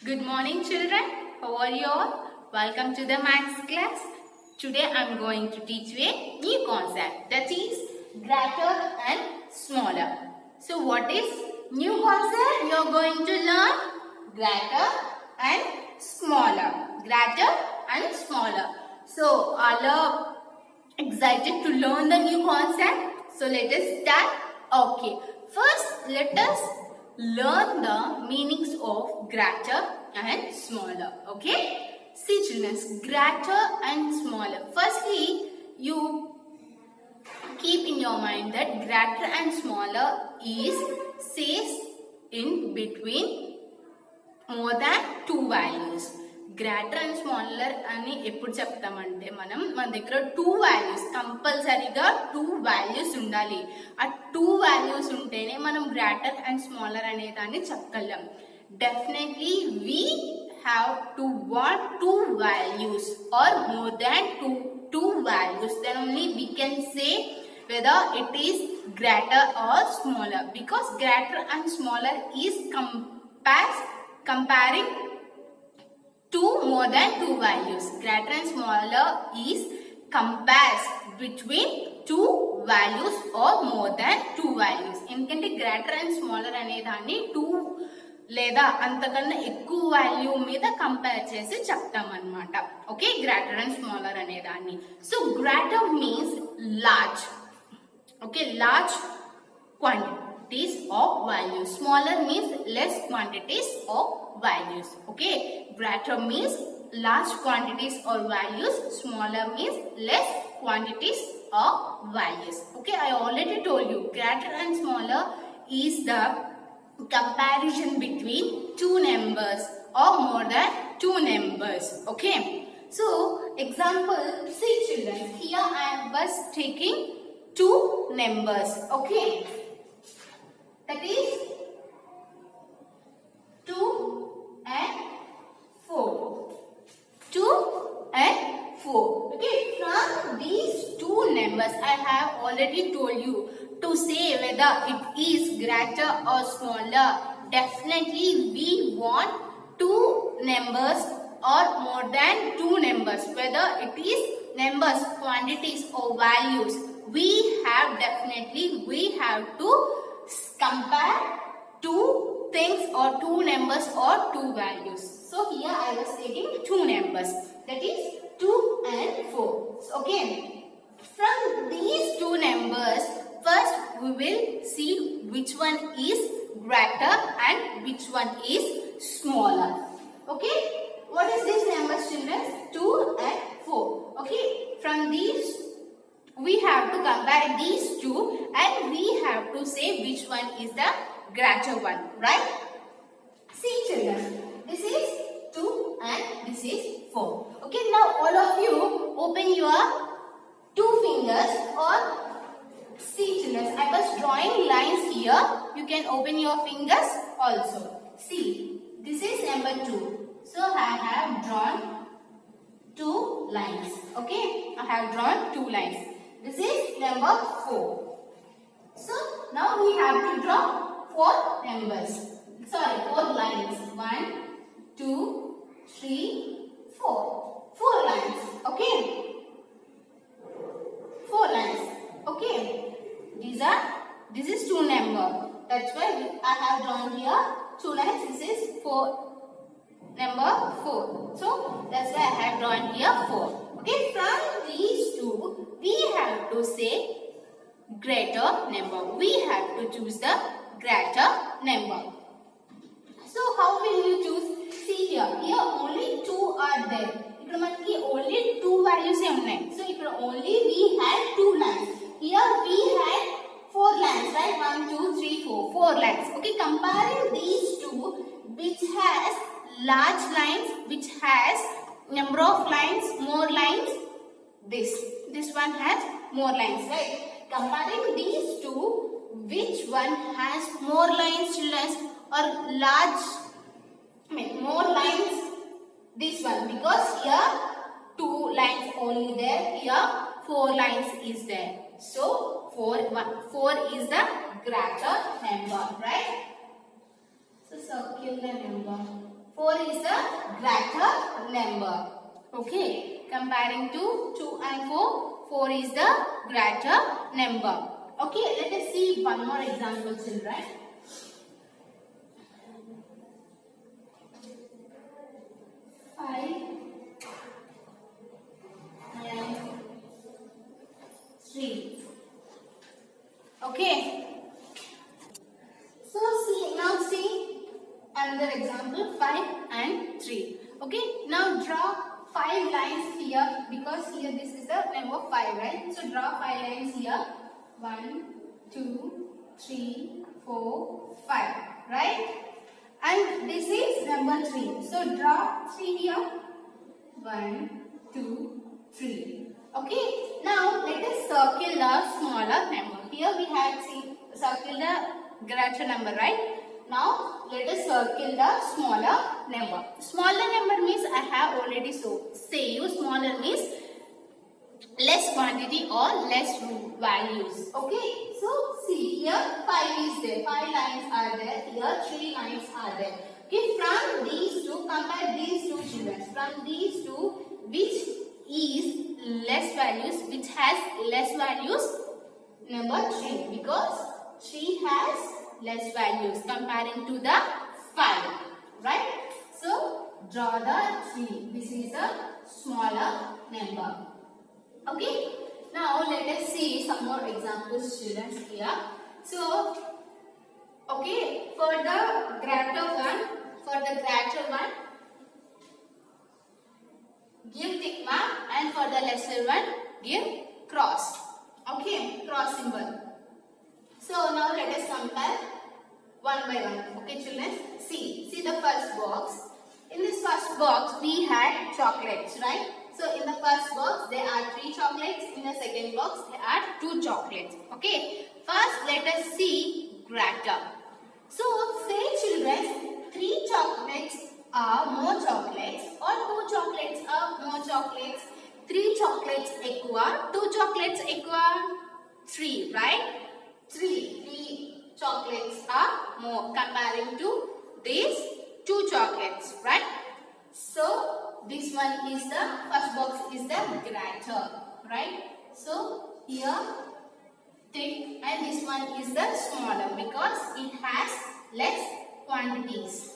Good morning, children. How are you all? Welcome to the maths class. Today I am going to teach you a new concept, that is greater and smaller. So what is new concept? You are going to learn greater and smaller. Greater and smaller. So are you excited to learn the new concept? So let us start. Okay. First, let us learn the meanings of greater and smaller. Okay? See children, greater and smaller. Firstly, you keep in your mind that greater and smaller is says in between more than two values. Greater and smaller అని ఎప్పుడు చెప్తామంటే మన దగ్గర two values కంపల్సరీగా two values ఉండాలి. ఆ two values ఉంటేనే మనం గ్రేటర్ అండ్ స్మాలర్ అనే దాన్ని చెప్పగలం. Definitely we have to want two values are more than two values, then only we can say whether it is greater or smaller, because greater and smaller is comparing two more than two values. Greater and smaller is compares between two values or more than two values. ఎందుకంటే greater and smaller అనే దాన్ని two లేదా అంతకన్నా ఎక్కువ value మీద compare చేసి చెప్తామన్నమాట. Okay, greater and smaller అనే దాన్ని. So greater means large. Okay, large quantities of values. Smaller means less quantities of values. Okay, greater means large quantities or values. Smaller means less quantities of values. Okay, I already told you greater and smaller is the comparison between two numbers or more than two numbers. Okay, so example, see children, here I was taking two numbers. Okay, that is 2 and 4. 2 and 4. Okay, from these two numbers I have already told you to say whether it is greater or smaller. Definitely we want two numbers or more than two numbers, whether it is numbers, quantities or values. We have to compare two things or two numbers or two values. So here I was taking two numbers, that is 2 and 4. Okay, from these two numbers, first we will see which one is greater and which one is smaller. Okay, what is this numbers, children? 2 and 4. Okay, from these we have to compare these two and we have to say which one is the greater one, right? See children, this is 2 and this is 4. Okay, now all of you open your two fingers, or see children, I was drawing lines here. You can open your fingers also. See, this is number 2. So I have drawn two lines. Okay, I have drawn two lines. This is number 4. So now we have to draw four numbers. Sorry, four lines. 1, 2, 3, 4. 4 lines. Okay. 4 lines. Okay. This is two number. That's why I have drawn here two lines. This is number 4. So that's why I have drawn here 4. Okay, from these two we have to say greater number. We have to choose the greater number. So how will you choose? See here only two are there. ఇక్కడ మనకి only two values ఉన్నాయి. So ఇక్కడ only we had two lines. Here we had four lines, right? 1, 2, 3, 4. 4 lines. Okay, comparing these two, which has large lines, which has number of lines, more lines. This one has more lines, right? Comparing these two, which one has more lines, children, or more lines? This one, because here two lines only there, here 4 lines is there. So 4 is the greater number, right? So circle the number. 4 is greater number. Okay, comparing to 2 and 4, 4 is the greater number. Okay, let us see one more example, children. 5 and 3. Okay. So see another example, 5 and 3. Okay. Now draw 5 lines here, because here this is the number 5, right? So draw 5 lines here. 1, 2, 3, 4, 5. Right? And this is number 3. So draw 3 here. 1, 2, 3. Okay. Now let us circle the smaller number. Here we have circle the greater number, right? Now let us circle the smaller number. Smaller number means I have already say you smaller means less quantity or less values. Okay. So see here 5 is there. 5 lines are there. Here 3 lines are there. Okay. From these two, compare these two children. From these two, which is less values, which has less values? Number 3, because 3 has less values comparing to the 5, right? So draw the 3. This is a smaller number. Okay. Now let us see some more examples, children, here. So okay, for the greater one, give tick mark, and for the lesser one, give cross. Okay, cross symbol. So now let us compare one by one. Okay, children. See the first box. In this first box, we had chocolates, right? So in the first box, there are 3 chocolates. In the second box, there are 2 chocolates. Okay. First, let us see greater. So say, children, 3 chocolates are more chocolates, or 2 chocolates are more chocolates. 3 chocolates equal 2 chocolates equal 3, right? 3 chocolates are more comparing to these 2 chocolates, right? So this one is the first box is the greater, right? So here thick, and this one is the smaller because it has less quantities.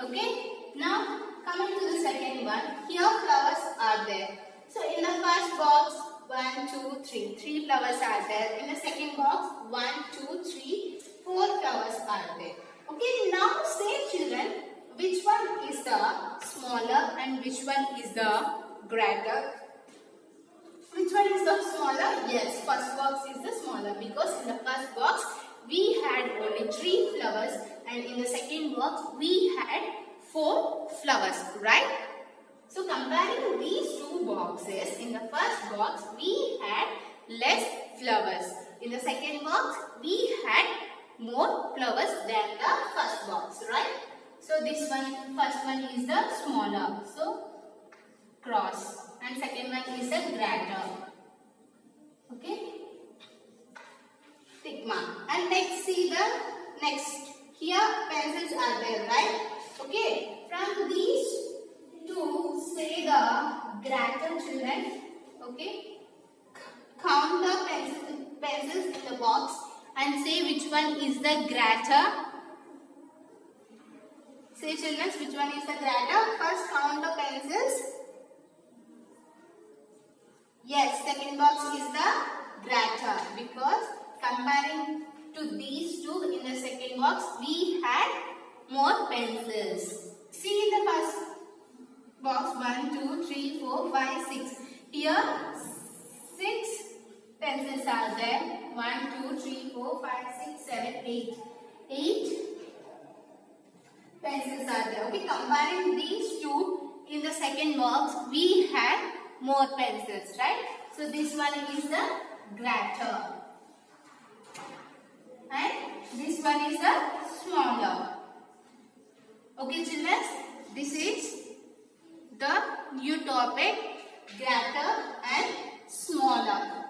Okay. Now coming to the second one, here flowers are there. So in the first box, 1, 2, 3. 3 flowers are there. In the second box, 1, 2, 3, 4 flowers are there. Okay, now say, children, which one is the smaller and which one is the greater? Which one is the smaller? Yes, first box is the smaller, because in the first box we had only 3 flowers, and in the second box we had 4 flowers, right? So comparing these 2 boxes, in the first box we had less flowers. In the second box we had more flowers than the first box, right? So this one, first one is the smaller, so cross, and second one is the greater. Okay, tick mark. And next, see the next. Here pencils are there, right? Okay, from these two, say the greater, children. Okay, count the pencils in the box and say which one is the greater. Say, children, which one is the greater? First count the pencils. Yes, second box is the greater, because comparing to these two, in the second box we had more pencils. See in the first box, 1, 2, 3, 4, 5, 6. Here 6 pencils are there. 1, 2, 3, 4, 5, 6, 7, 8. 8 pencils are there. Okay, comparing these two, in the second box we had more pencils, right? So this one is the greater, and this one is the smaller. Okay, children, this is the new topic, greater and smaller.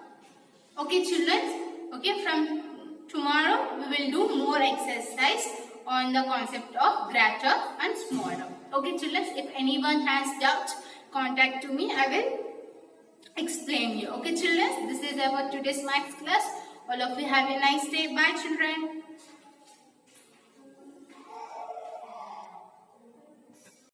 Okay, children. Okay, from tomorrow we will do more exercise on the concept of greater and smaller. Okay children, if anyone has doubts, contact to me. I will explain you. Okay children, this is about today's maths class. All of you have a nice day. Bye children.